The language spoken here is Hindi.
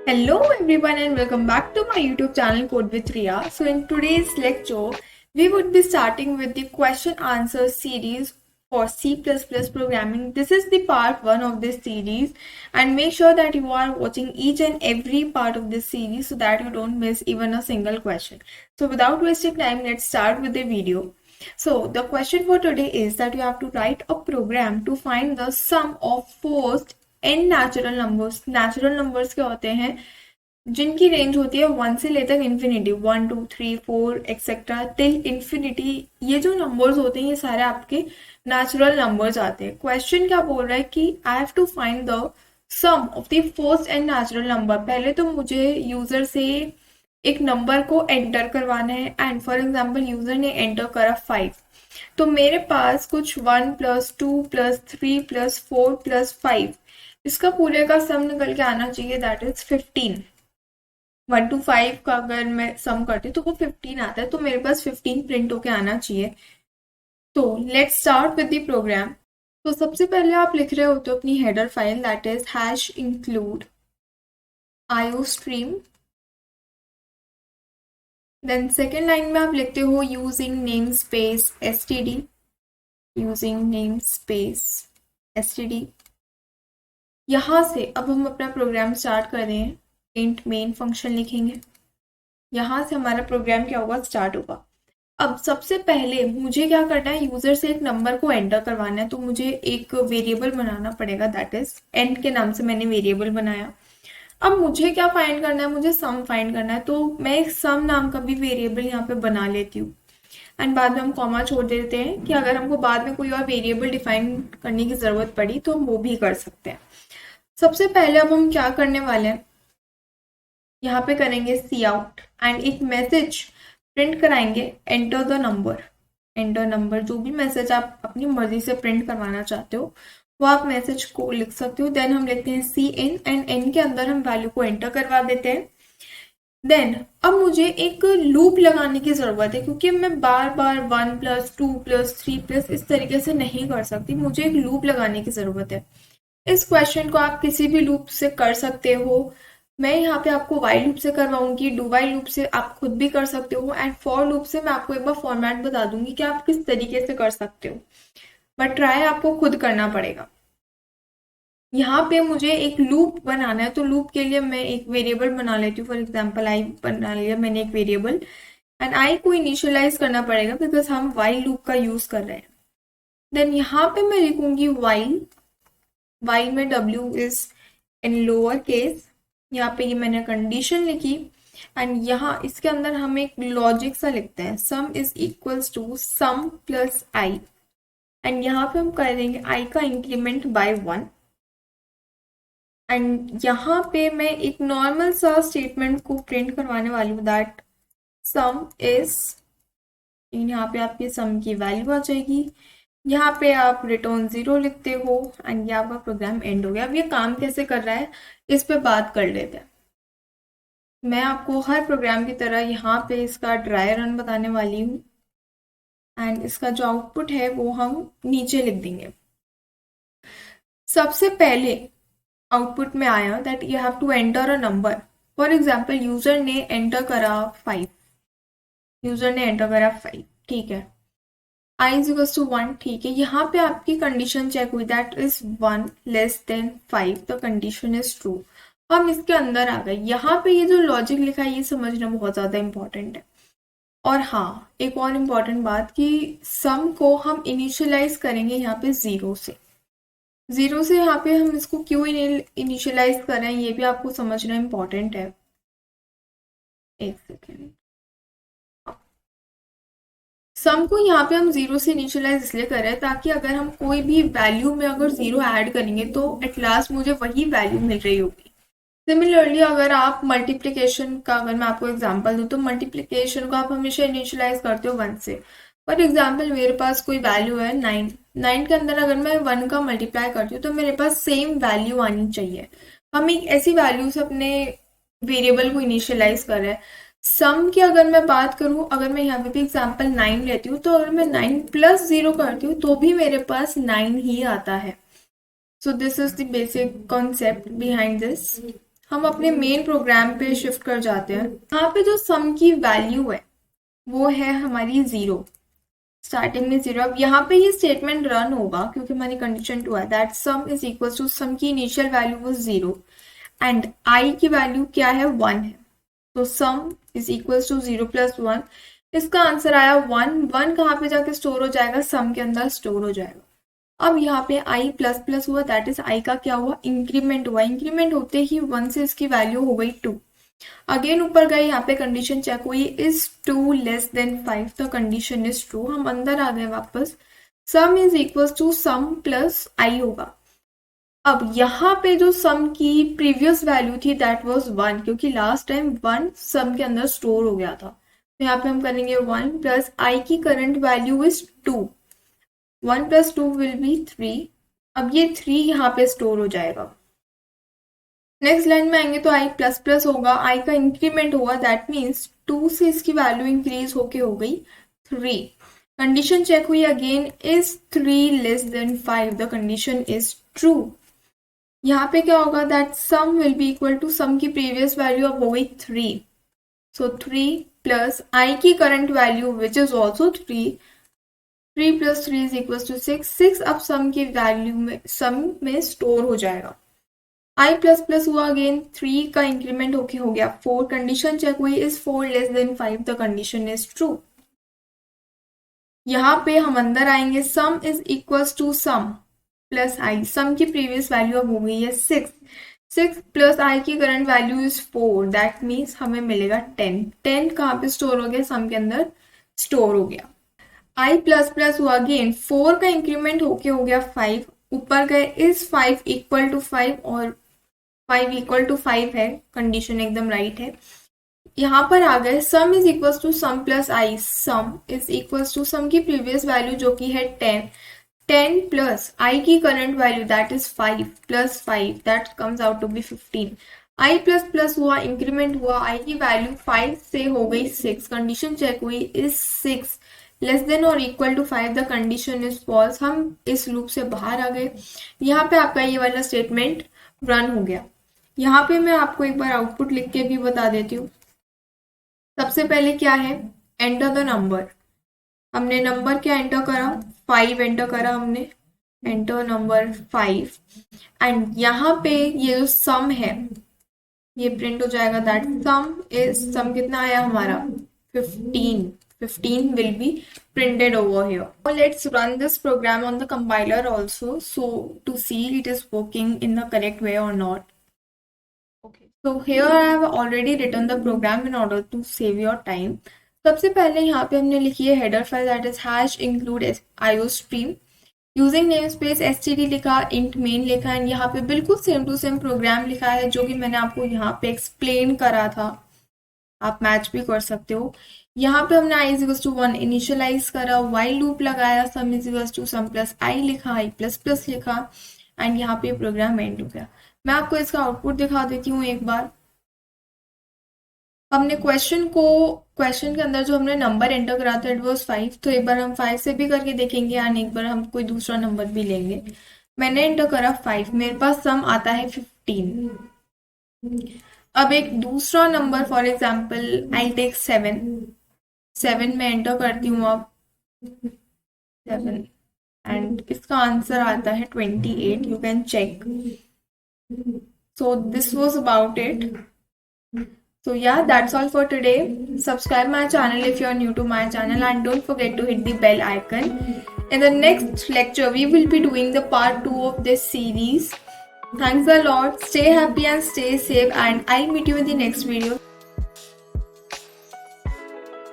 Hello everyone and welcome back to my YouTube channel Code with Ria. So in today's lecture, we would be starting with the question answer series for C++ programming. This is the part 1 of this series, and make sure that you are watching each and every part of this series so that you don't miss even a single question. So without wasting time, let's start with the video. So the question for today is that you have to write a program to find the sum of first n natural numbers क्या होते हैं जिनकी रेंज होती है 1 से लेकर इन्फिनिटी, 1 2 3 4 एक्सेट्रा टिल इन्फिनिटी। ये जो नंबर्स होते हैं ये सारे आपके नेचुरल नंबर्स आते हैं। क्वेश्चन क्या बोल रहा है कि I have to find the sum of the first and natural number. पहले तो मुझे यूजर से एक नंबर को एंटर करवाना है, एंड फॉर एग्जाम्पल यूजर ने एंटर करा 5, तो मेरे पास कुछ 1 + 2 + 3 + 4 + 5, इसका पूरे का सम निकल के आना चाहिए, दैट इज 15। 1 to 5 का अगर मैं सम करती हूँ तो वो 15 आता है, तो मेरे पास 15 प्रिंट होके आना चाहिए। तो let's start with the program. तो सबसे पहले आप लिख रहे होते हो अपनी header file, that is #include iostream। Then second line में आप लिखते हो using namespace std, using namespace std। यहाँ से अब हम अपना प्रोग्राम स्टार्ट कर रहे हैं। इंट मेन फंक्शन लिखेंगे, यहाँ से हमारा प्रोग्राम क्या होगा, स्टार्ट होगा। अब सबसे पहले मुझे क्या करना है, यूजर से एक नंबर को एंटर करवाना है, तो मुझे एक वेरिएबल बनाना पड़ेगा, दैट इज एन के नाम से मैंने वेरिएबल बनाया। अब मुझे क्या फाइंड करना है, मुझे सम फाइंड करना है, तो मैं एक सम नाम का भी वेरिएबल यहाँ पे बना लेती हूँ, एंड बाद में हम कॉमा छोड़ देते हैं कि अगर हमको बाद में कोई और वेरिएबल डिफाइन करने की जरूरत पड़ी तो हम वो भी कर सकते हैं। सबसे पहले अब हम क्या करने वाले हैं, यहाँ पे करेंगे सी आउट एंड एक मैसेज प्रिंट कराएंगे, enter the number. Enter number, जो भी मैसेज आप अपनी मर्जी से प्रिंट करवाना चाहते हो वो आप मैसेज को लिख सकते हो। देन हम लिखते हैं सी इन, एंड एन के अंदर हम वैल्यू को एंटर करवा देते हैं। देन अब मुझे एक लूप लगाने की जरूरत है, क्योंकि मैं बार बार 1 + 2 + 3 + इस तरीके से नहीं कर सकती, मुझे एक लूप लगाने की जरूरत है। इस क्वेश्चन को आप किसी भी लूप से कर सकते हो। मैं यहाँ पे आपको वाइल लूप से करवाऊंगी, डू वाइल लूप से आप खुद भी कर सकते हो, एंड फॉर लूप से मैं आपको एक बार फॉर्मेट बता दूंगी कि आप किस तरीके से कर सकते हो, बट ट्राई आपको खुद करना पड़ेगा। यहाँ पे मुझे एक लूप बनाना है, तो लूप के लिए मैं एक वेरिएबल बना लेती हूँ। फॉर एग्जाम्पल आई बना लिया मैंने एक वेरिएबल, एंड आई को इनिशियलाइज करना पड़ेगा बिकॉज हम वाइल लूप का यूज कर रहे हैं। देन यहाँ पे मैं लिखूंगी वाइल, वाइल में w is in lower case. यहाँ पे ये मैंने कंडीशन लिखी, एंड यहाँ इसके अंदर हम एक लॉजिक सा लिखते हैं, sum is equals to sum plus I, and यहाँ पे हम कर देंगे आई का इंक्रीमेंट बाय 1। एंड यहाँ पे मैं एक नॉर्मल सा स्टेटमेंट को प्रिंट करवाने वाली हूँ, दैट सम इज, यहाँ पे आपकी सम की वैल्यू आ जाएगी, यहाँ पे आप रिटर्न 0 लिखते हो, एंड ये आपका प्रोग्राम एंड हो गया। अब ये काम कैसे कर रहा है इस पे बात कर लेते हैं। मैं आपको हर प्रोग्राम की तरह यहाँ पे इसका ट्राई रन बताने वाली हूँ, एंड इसका जो आउटपुट है वो हम नीचे लिख देंगे। सबसे पहले आउटपुट में आया that you have to enter a number. For example user ने एंटर करा 5, यूजर ने एंटर करा 5, ठीक है, i is equals to 1, ठीक है। यहाँ पे आपकी कंडीशन चेक हुई, that is 1 < 5, the condition is true. हम इसके अंदर आ गए। यहाँ पे ये जो लॉजिक लिखा है ये समझना बहुत ज्यादा इंपॉर्टेंट है। और हाँ, एक और इम्पॉर्टेंट बात कि सम को हम इनिशियलाइज करेंगे यहाँ पे 0 से। 0 से यहाँ पे हम इसको क्यों इनिशियलाइज कर रहे हैं ये भी आपको समझना इम्पॉर्टेंट है। एक सेकेंड, सम को यहाँ पे हम 0 से इनिशियलाइज इसलिए कर रहे हैं ताकि अगर हम कोई भी वैल्यू में अगर 0 ऐड करेंगे तो एट लास्ट मुझे वही वैल्यू मिल रही होगी। सिमिलरली अगर आप मल्टीप्लिकेशन का, अगर मैं आपको एग्जांपल दूं, तो मल्टीप्लिकेशन को आप हमेशा इनिशियलाइज करते हो 1 से। फॉर एग्जांपल मेरे पास कोई वैल्यू है 9, 9 के अंदर अगर मैं 1 का मल्टीप्लाई करती हूँ तो मेरे पास सेम वैल्यू आनी चाहिए। हम एक ऐसी वैल्यू से अपने वेरिएबल को इनिशियलाइज कर रहे हैं। सम की अगर मैं बात करूं, अगर मैं यहाँ पे भी एग्जांपल 9 लेती हूँ, तो अगर मैं 9 + 0 करती हूँ तो भी मेरे पास 9 ही आता है। So this is the basic concept behind this. हम अपने मेन प्रोग्राम पे शिफ्ट कर जाते हैं। यहाँ पे जो सम की वैल्यू है वो है हमारी 0, स्टार्टिंग में 0। अब यहाँ पे ये स्टेटमेंट रन होगा क्योंकि हमारी कंडीशन 2 है that sum is equal to, sum की इनिशियल वैल्यू वो 0 एंड आई की वैल्यू क्या है 1 है, तो सम इज इक्वल टू 0 + 1। इसका आंसर आया 1। 1 कहाँ पे जाके स्टोर हो जाएगा, सम के अंदर स्टोर हो जाएगा। अब यहाँ पे आई प्लस प्लस हुआ, दैट इज आई का क्या हुआ, इंक्रीमेंट हुआ। इंक्रीमेंट होते ही 1 से इसकी वैल्यू हो गई 2। अगेन ऊपर गए, यहाँ पे कंडीशन चेक हुई, is 2 less than 5, the condition is true. हम अंदर आ गए वापस, sum is equal to sum plus I होगा। अब यहाँ पे जो सम की प्रीवियस वैल्यू थी दैट वाज 1, क्योंकि लास्ट टाइम 1 सम के अंदर स्टोर हो गया था, तो यहाँ पे हम करेंगे 1 प्लस आई की current value is 2, 1 + 2 will be 3। अब ये 3 यहाँ पे स्टोर हो जाएगा। नेक्स्ट लाइन में आएंगे तो आई प्लस प्लस होगा, आई का इंक्रीमेंट होगा, दैट मीन्स 2 से इसकी वैल्यू इंक्रीज होके हो गई 3। कंडीशन चेक हुई again, is 3 less than 5, the condition is true. यहाँ पे क्या होगा, that sum will be equal to, sum की प्रीवियस वैल्यू अब हो गई 3, सो 3 प्लस आई की current value which is also 3, 3 + 3 is equal to 6। 6 अब सम की वैल्यू में, सम में स्टोर हो जाएगा। आई प्लस प्लस हुआ अगेन, 3 का इंक्रीमेंट होके हो गया 4। कंडीशन चेक हुई, is 4 less than 5, the condition is true. यहाँ पे हम अंदर आएंगे, sum is equal to sum plus I, sum की प्रीवियस वैल्यू अब हो गई है 6, 6 प्लस आई की current value is 4, that means हमें मिलेगा 10। 10 कहाँ पे स्टोर हो गया, सम के अंदर स्टोर हो गया। आई प्लस प्लस हुआ अगेन, 4 का इंक्रीमेंट होके हो गया 5, ऊपर गए, इज 5 इक्वल टू 5, और 5 इक्वल टू 5 है, कंडीशन एकदम राइट है। यहाँ पर आ गए, sum is equal to sum plus I, sum is equal to sum की प्रीवियस वैल्यू जो कि है 10, 10 प्लस आई की current value that is 5 plus 5, that comes out to be 15। I plus plus हुआ, इंक्रीमेंट हुआ, आई की वैल्यू 5 से हो गई 6। कंडीशन चेक हुई, इज 6 लेस देन और equal to 5, the condition is false. हम इस लूप से बाहर आ गए। यहाँ पे आपका ये वाला स्टेटमेंट रन हो गया। यहाँ पे मैं आपको एक बार आउटपुट लिख के भी बता देती हूँ। सबसे पहले क्या है, एंटर द नंबर। हमने नंबर क्या एंटर करा, 5 एंटर करा हमने, एंटर नंबर 5। एंड यहाँ पे ये जो सम है ये प्रिंट हो जाएगा, दैट सम इज, सम कितना आया हमारा 15, 15 will be printed over here. Now let's run this program on the compiler also, so to see it is working in the correct way or not. Okay, so here I have already written the program in order to save your time. सबसे पहले यहाँ पे हमने लिखी है header file, that is hash include iostream, using namespace std लिखा, int main लिखा, एंड यहाँ पे बिल्कुल सेम टू सेम प्रोग्राम लिखा है जो कि मैंने आपको यहाँ पे एक्सप्लेन करा था, आप मैच भी कर सकते हो। यहाँ पे हमने i इज टू 1 इनिशियलाइज करा, वाइल लूप लगाया, sum is to sum plus I लिखा, आई प्लस प्लस लिखा, एंड यहाँ पे प्रोग्राम एंड हो गया। मैं आपको इसका आउटपुट दिखा देती हूँ एक बार। हमने क्वेश्चन के अंदर जो हमने नंबर एंटर करा था इट वाज 5, तो एक बार हम 5 से भी करके देखेंगे एंड एक बार हम कोई दूसरा नंबर भी लेंगे। मैंने एंटर करा 5, मेरे पास सम आता है 15। अब एक दूसरा number, for example I take 7 में एंटर करती हूँ अब 7, एंड इसका आंसर आता है 28, you can check. So this was about it. So yeah, that's all for today. Subscribe my channel if you are new to my channel, and don't forget to hit the bell icon. In the next lecture, we will be doing the part 2 of this series. Thanks a lot. Stay happy and stay safe, and I'll meet you in the next video.